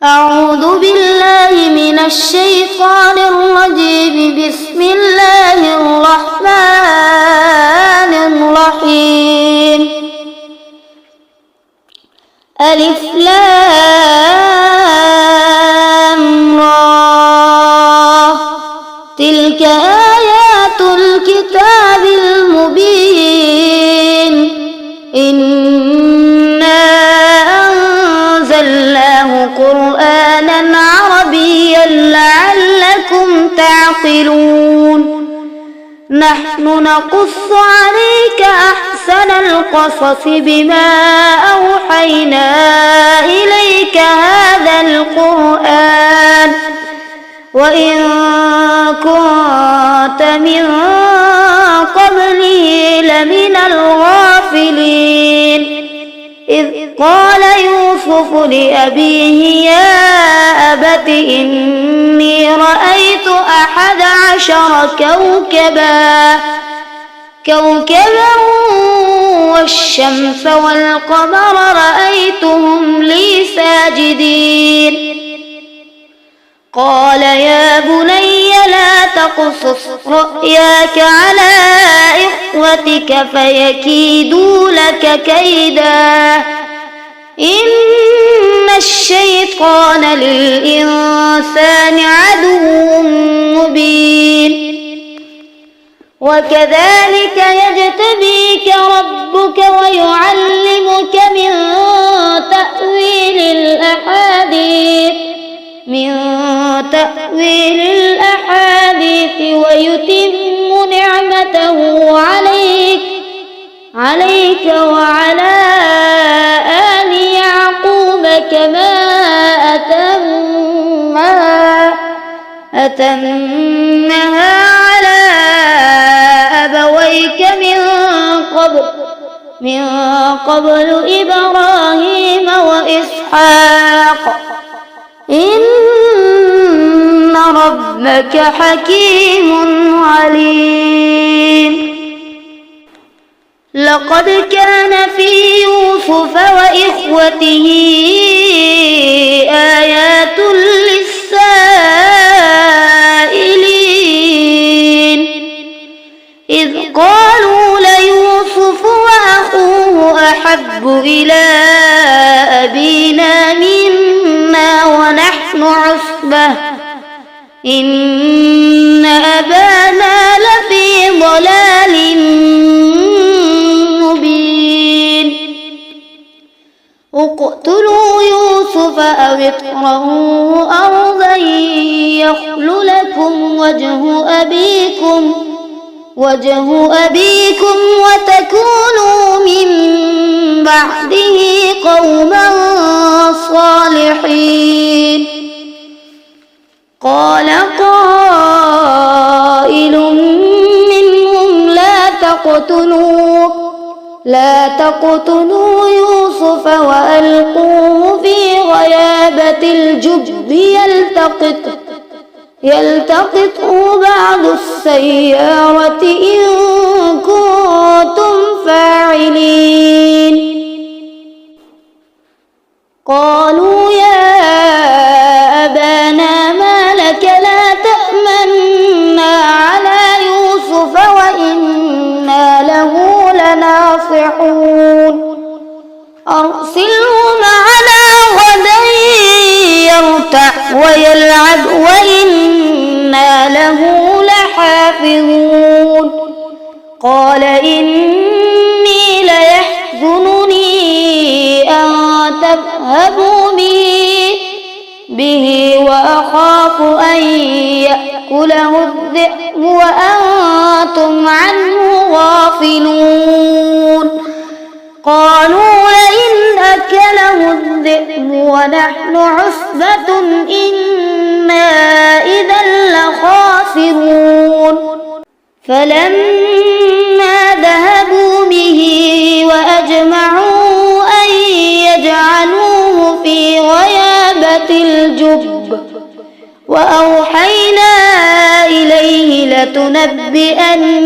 أعوذ بالله من الشيطان الرجيم. بسم الله الرحمن الرحيم. ألف لام را. تلك آيات الكتاب المبين. إنا أنزلناه قرآنا عربيا لعلكم تعقلون. نحن نقص عليك أحسن القصص بما أوحينا إليك هذا القرآن وإن كنت من قبله لمن الغافلين. إذ قال يوسف لأبيه يا أبت إني رأيت 11 كوكبا والشمس والقمر رأيتهم لي ساجدين. قال يا بني لا تقصص رؤياك على إخوتك فيكيدوا لك كيدا إن الشيطان للإنسان عدو مبين. وكذلك يجتبيك ربك ويعلمك من تأويل الأحاديث ويتم نعمته عليك وعلى آل يعقوب كما أتمها على أبويك من قبل إبراهيم وإسحاق إن ربك حكيم عليم. لقد كان في يوسف وإخوته آيات للسائلين إذ قالوا ليوسف وأخوه أحب إلى أبينا منا ونحن عصبة إن أبانا لفي ضلال مبين. اقتلوا يوسف أو اطرحوه أرضا يخل لكم وجه أبيكم وتكونوا من بعده قوما صالحين. قال قائل منهم لا تقتلوا يوسف وألقوه في غيابة الجب يلتقطه بعض السيارة إن كنتم فاعلين. قالوا يا أبانا ما لك لا تأمنا على يوسف وإنا له لناصحون. أرسله معنا غدا يرتع ويلعب وإنا له لحافظون. قال إني ليحزنني أن تذهبوا به وأخاف أن يأكله الذئب وأنتم عنه غافلون. قالوا لئن أكله الذئب ونحن عصبة إنا إذا لخاسرون. فلما ذهبوا به وأجمعوا أن يجعلوه في غيابة الجب وأوحينا إليه لتنبئنهم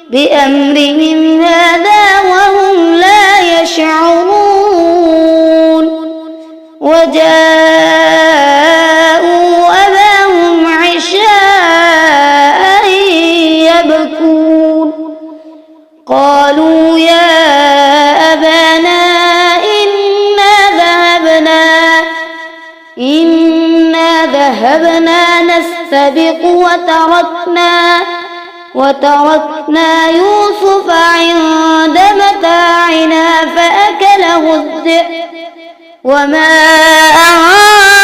بأمرهم هذا وهم لا يشعرون. وجاءوا أباهم عشاء يبكون قالوا يا أبانا إنا ذهبنا نستبق وتركنا يوسف عند متاعنا فأكله الذئب وما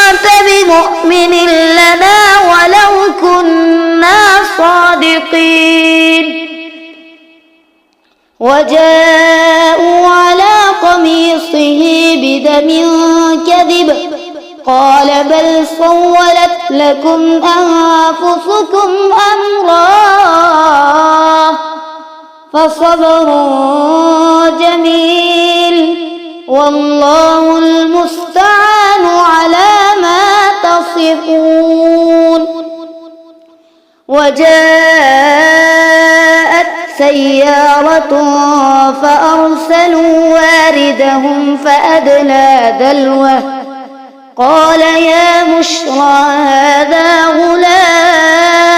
أنت بمؤمن لنا ولو كنا صادقين وجاءوا على قميصه بدم كذب قال بل سولت لكم أنفسكم أمرا فصبر جميل والله المستعان على ما تصفون وجاءت سيارة فأرسلوا واردهم فأدلى دلوه قال يا بشرى هذا غلام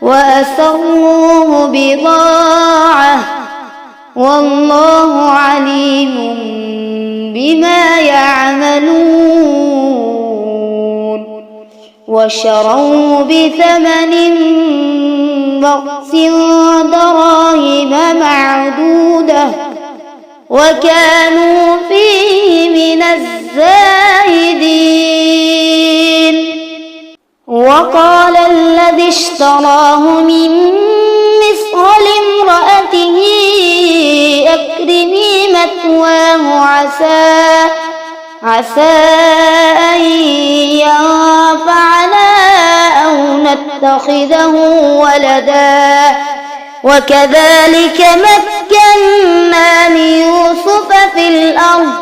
وأسروه بضاعة والله عليم بما يعملون وشروه بثمن بخس دراهم معدودة وكانوا فيه من الزاهدين وقال الذي اشتراه من مصر لامرأته أكرمي مثواه عسى أن ينفعنا أو نتخذه ولدا وكذلك مكنا ليوسف في الأرض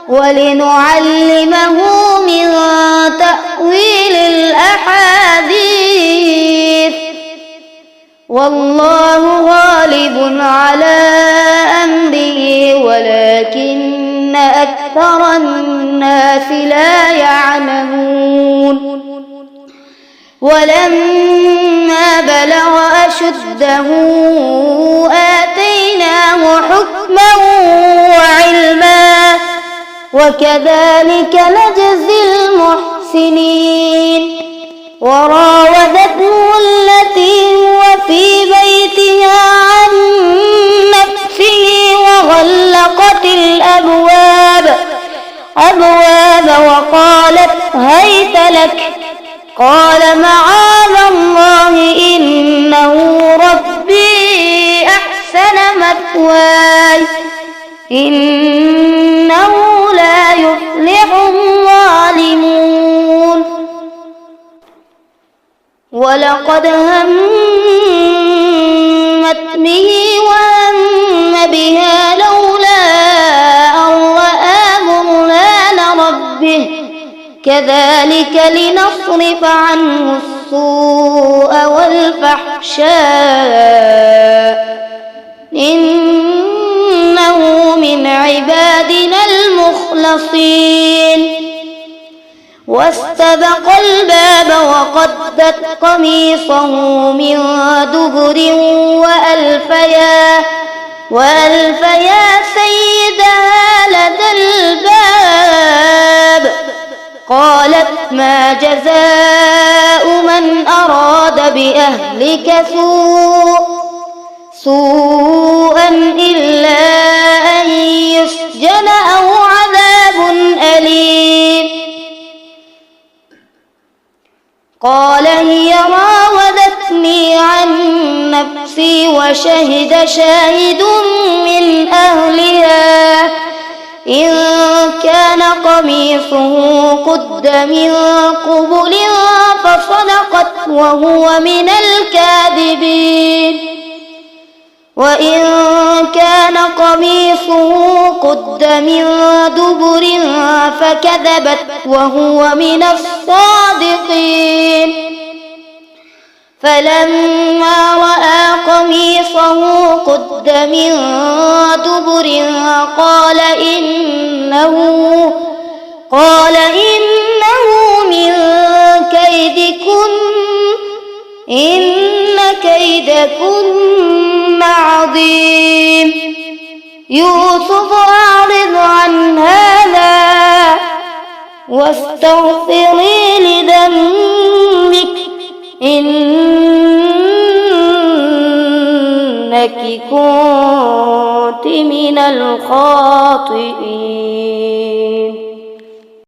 ولنعلمه من تأويل الأحاديث والله غالب على أمره ولكن أكثر الناس لا يعلمون ولما بلغ أشده آتيناه حكما وعلما وكذلك نجزي المحسنين وراودته التي هو في بيتها عن نفسه وغلقت الأبواب وقالت هيت لك قال معاذ الله إنه ربي أحسن مثواي إنه لا يفلح الظالمون ولقد همت به وهم بها لولا أن رأى برهان ربه كذلك لنصرف عنه السوء والفحشاء إنه من عبادنا المخلصين واستبق الباب وقدت قميصه من دبر وألفيا سيدها لدى الباب قالت ما جزاء من أراد بأهلك سوءا إلا أن يسجن أو عذاب أليم قال هي راودتني عن نفسي وشهد شاهد من أهلها إن كان قميصه قد من قبل فصدقت وهو من الكاذبين وإن كان قميصه قد من دبر فكذبت وهو من الصادقين فلما رأى قميصه قد من دبر قال إنه من كيدكن إن كيدكن عظيم يوسف أعرض عن هذا واستغفري لذنبك إنك كنت من الخاطئين.